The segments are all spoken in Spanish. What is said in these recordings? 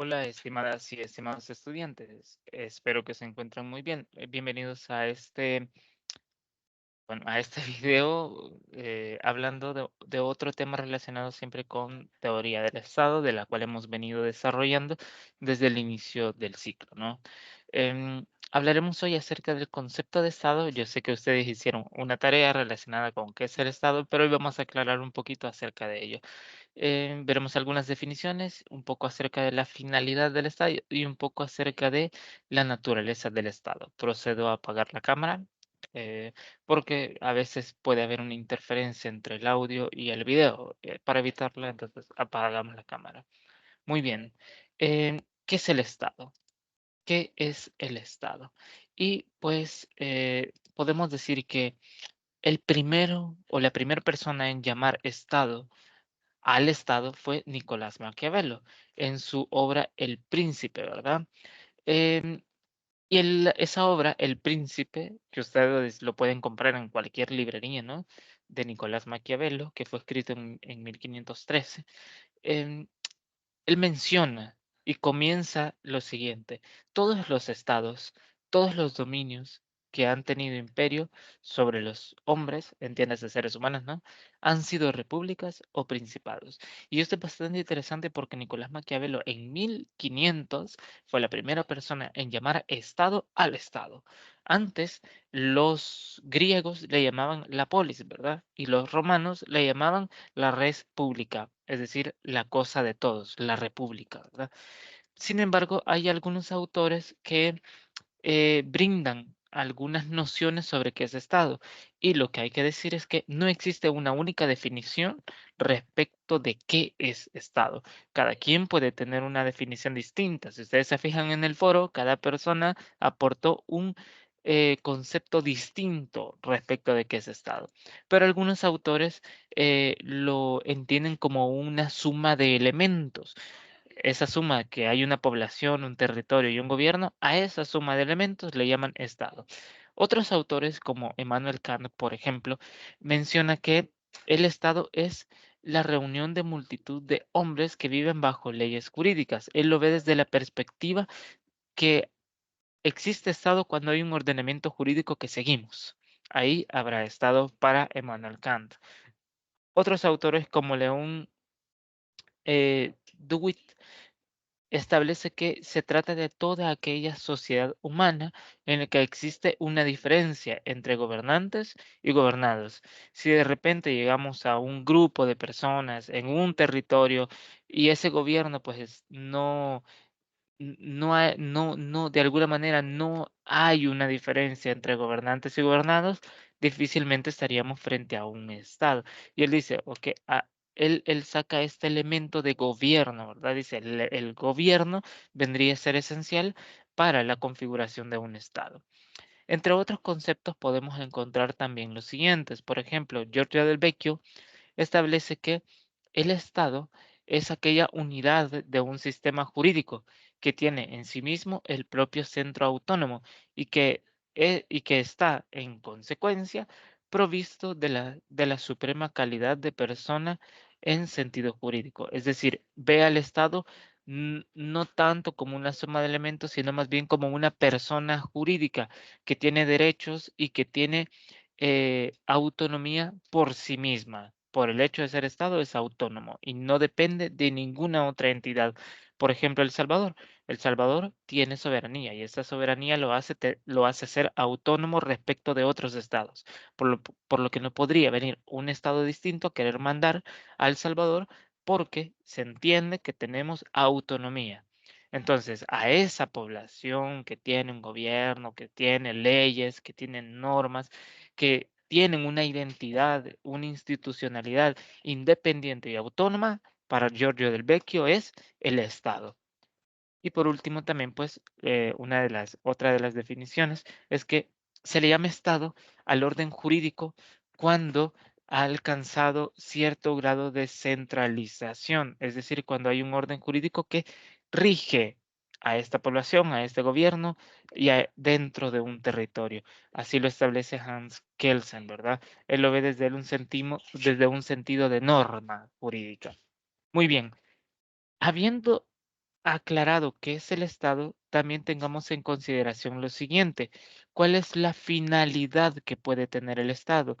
Hola, estimadas y estimados estudiantes. Espero que se encuentren muy bien. Bienvenidos a este video hablando de otro tema relacionado siempre con teoría del Estado, de la cual hemos venido desarrollando desde el inicio del ciclo, ¿no? Hablaremos hoy acerca del concepto de Estado. Yo sé que ustedes hicieron una tarea relacionada con qué es el Estado, pero hoy vamos a aclarar un poquito acerca de ello. Veremos algunas definiciones, un poco acerca de la finalidad del Estado y un poco acerca de la naturaleza del Estado. Procedo a apagar la cámara porque a veces puede haber una interferencia entre el audio y el video. Para evitarla, entonces apagamos la cámara. Muy bien. ¿Qué es el Estado? ¿Qué es el Estado? Y pues podemos decir que el primero o la primera persona en llamar Estado al Estado fue Nicolás Maquiavelo en su obra El Príncipe, ¿verdad? Em, y esa obra, El Príncipe, que ustedes lo pueden comprar en cualquier librería, ¿no? De Nicolás Maquiavelo, que fue escrito en 1513, em, él menciona y comienza lo siguiente: todos los estados, todos los dominios que han tenido imperio sobre los hombres, entiéndase seres humanos, ¿no? Han sido repúblicas o principados. Y esto es bastante interesante porque Nicolás Maquiavelo en 1500 fue la primera persona en llamar estado al estado. Antes los griegos le llamaban la polis, ¿verdad? Y los romanos le llamaban la res pública, es decir, la cosa de todos, la república, ¿verdad? Sin embargo, hay algunos autores que brindan algunas nociones sobre qué es Estado. Y lo que hay que decir es que no existe una única definición respecto de qué es Estado. Cada quien puede tener una definición distinta. Si ustedes se fijan en el foro, cada persona aportó un concepto distinto respecto de qué es Estado. Pero algunos autores lo entienden como una suma de elementos. Esa suma que hay una población, un territorio y un gobierno, a esa suma de elementos le llaman Estado. Otros autores, como Immanuel Kant, por ejemplo, menciona que el Estado es la reunión de multitud de hombres que viven bajo leyes jurídicas. Él lo ve desde la perspectiva que existe Estado cuando hay un ordenamiento jurídico que seguimos. Ahí habrá Estado para Immanuel Kant. Otros autores, como León Dewitt, establece que se trata de toda aquella sociedad humana en la que existe una diferencia entre gobernantes y gobernados. Si de repente llegamos a un grupo de personas en un territorio y ese gobierno pues no, de alguna manera no hay una diferencia entre gobernantes y gobernados, difícilmente estaríamos frente a un Estado. Y él dice, ok, él saca este elemento de gobierno, ¿verdad? Dice, el gobierno vendría a ser esencial para la configuración de un Estado. Entre otros conceptos podemos encontrar también los siguientes. Por ejemplo, Giorgio del Vecchio establece que el Estado es aquella unidad de un sistema jurídico que tiene en sí mismo el propio centro autónomo y que está, en consecuencia, provisto de la suprema calidad de persona en sentido jurídico. Es decir, ve al Estado no tanto como una suma de elementos, sino más bien como una persona jurídica que tiene derechos y que tiene autonomía por sí misma. Por el hecho de ser Estado es autónomo y no depende de ninguna otra entidad. Por ejemplo, El Salvador. El Salvador tiene soberanía y esa soberanía lo hace ser autónomo respecto de otros estados, por lo que no podría venir un estado distinto a querer mandar a El Salvador porque se entiende que tenemos autonomía. Entonces, a esa población que tiene un gobierno, que tiene leyes, que tiene normas, que tienen una identidad, una institucionalidad independiente y autónoma, para Giorgio del Vecchio es el Estado. Y por último, también, pues, otra de las definiciones es que se le llama Estado al orden jurídico cuando ha alcanzado cierto grado de centralización, es decir, cuando hay un orden jurídico que rige a esta población, a este gobierno y dentro de un territorio. Así lo establece Hans Kelsen, ¿verdad? Él lo ve desde un sentido de norma jurídica. Muy bien, habiendo aclarado qué es el Estado, también tengamos en consideración lo siguiente: ¿cuál es la finalidad que puede tener el Estado?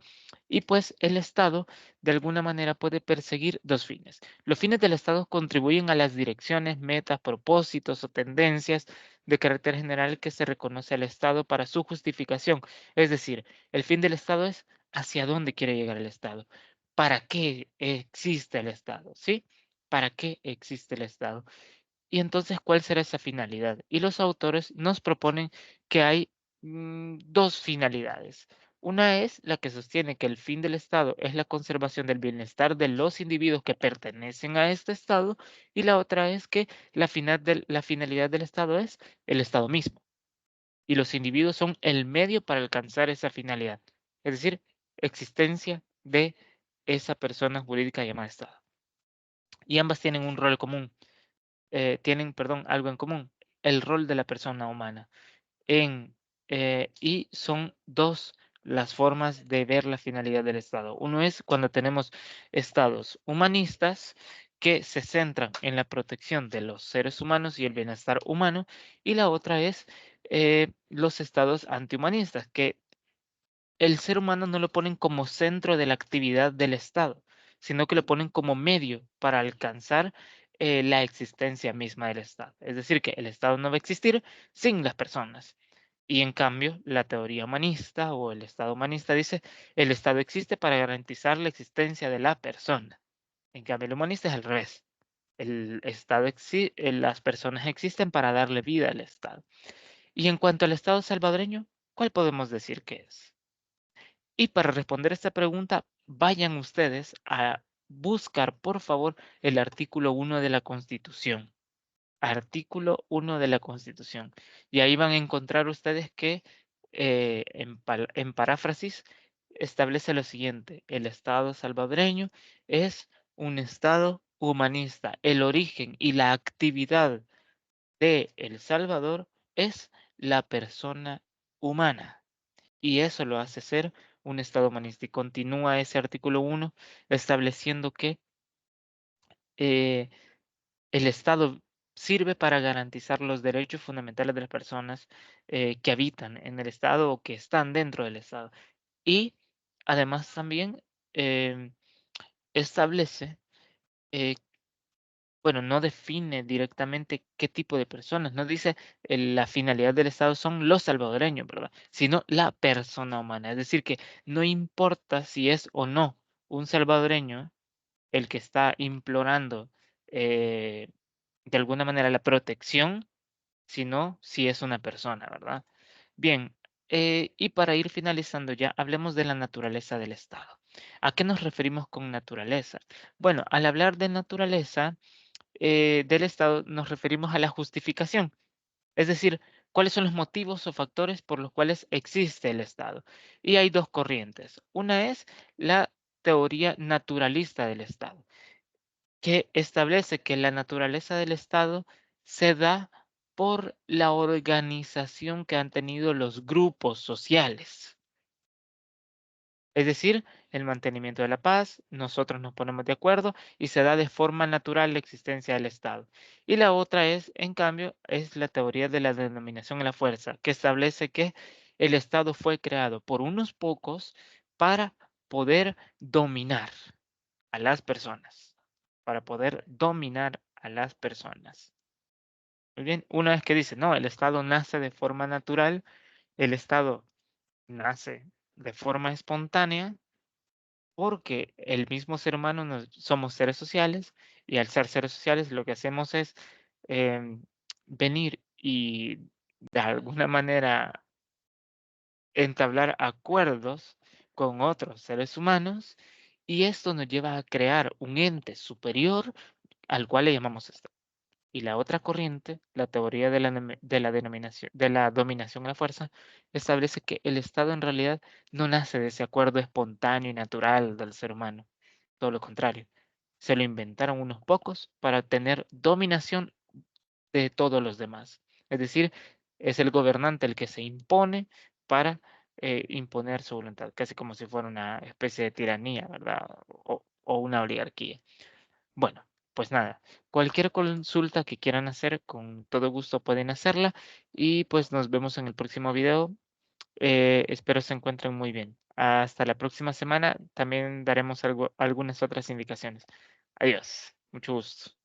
Y pues el Estado de alguna manera puede perseguir dos fines. Los fines del Estado contribuyen a las direcciones, metas, propósitos o tendencias de carácter general que se reconoce al Estado para su justificación. Es decir, el fin del Estado es hacia dónde quiere llegar el Estado. ¿Para qué existe el Estado? ¿Sí? ¿Para qué existe el Estado? Y entonces, ¿cuál será esa finalidad? Y los autores nos proponen que hay dos finalidades. Una es la que sostiene que el fin del Estado es la conservación del bienestar de los individuos que pertenecen a este Estado, y la otra es que la finalidad del Estado es el Estado mismo, y los individuos son el medio para alcanzar esa finalidad, es decir, existencia de esa persona jurídica llamada Estado. Y ambas tienen un rol común, perdón, algo en común: el rol de la persona humana. Y son dos las formas de ver la finalidad del Estado. Uno es cuando tenemos estados humanistas que se centran en la protección de los seres humanos y el bienestar humano, y la otra es los estados antihumanistas, que el ser humano no lo ponen como centro de la actividad del Estado, sino que lo ponen como medio para alcanzar la existencia misma del Estado. Es decir, que el Estado no va a existir sin las personas. Y en cambio, la teoría humanista o el Estado humanista dice, el Estado existe para garantizar la existencia de la persona. En cambio, el humanista es al revés. Las personas existen para darle vida al Estado. Y en cuanto al Estado salvadoreño, ¿cuál podemos decir que es? Y para responder esta pregunta, vayan ustedes a buscar, por favor, el artículo 1 de la Constitución. Artículo 1 de la Constitución. Y ahí van a encontrar ustedes que, en paráfrasis, establece lo siguiente: el Estado salvadoreño es un Estado humanista. El origen y la actividad de El Salvador es la persona humana. Y eso lo hace ser un Estado humanista. Y continúa ese artículo 1 estableciendo que eh, el Estado sirve para garantizar los derechos fundamentales de las personas que habitan en el Estado o que están dentro del Estado. Y además también em, establece, eh, bueno, no define directamente qué tipo de personas, no dice la finalidad del Estado son los salvadoreños, ¿verdad? Sino la persona humana. Es decir, que no importa si es o no un salvadoreño el que está implorando eh, de alguna manera la protección, sino si es una persona, ¿verdad? Bien, y para ir finalizando ya, hablemos de la naturaleza del Estado. ¿A qué nos referimos con naturaleza? Bueno, al hablar de naturaleza del Estado, nos referimos a la justificación, es decir, cuáles son los motivos o factores por los cuales existe el Estado. Y hay dos corrientes. Una es la teoría naturalista del Estado, que establece que la naturaleza del Estado se da por la organización que han tenido los grupos sociales. Es decir, el mantenimiento de la paz, nosotros nos ponemos de acuerdo y se da de forma natural la existencia del Estado. Y la otra es, en cambio, es la teoría de la denominación de la fuerza, que establece que el Estado fue creado por unos pocos para poder dominar a las personas, para poder dominar a las personas. Muy bien, una vez que dice, no, el Estado nace de forma natural, el Estado nace de forma espontánea, porque el mismo ser humano somos seres sociales, y al ser seres sociales lo que hacemos es em, venir y de alguna manera entablar acuerdos con otros seres humanos, y esto nos lleva a crear un ente superior al cual le llamamos Estado. Y la otra corriente, la teoría de la dominación a la fuerza, establece que el Estado en realidad no nace de ese acuerdo espontáneo y natural del ser humano. Todo lo contrario, se lo inventaron unos pocos para tener dominación de todos los demás. Es decir, es el gobernante el que se impone para imponer su voluntad, casi como si fuera una especie de tiranía, ¿verdad? O una oligarquía. Bueno. pues nada, cualquier consulta que quieran hacer, con todo gusto pueden hacerla y pues nos vemos en el próximo video. Espero se encuentren muy bien. Hasta la próxima semana. También daremos algunas otras indicaciones. Adiós. Mucho gusto.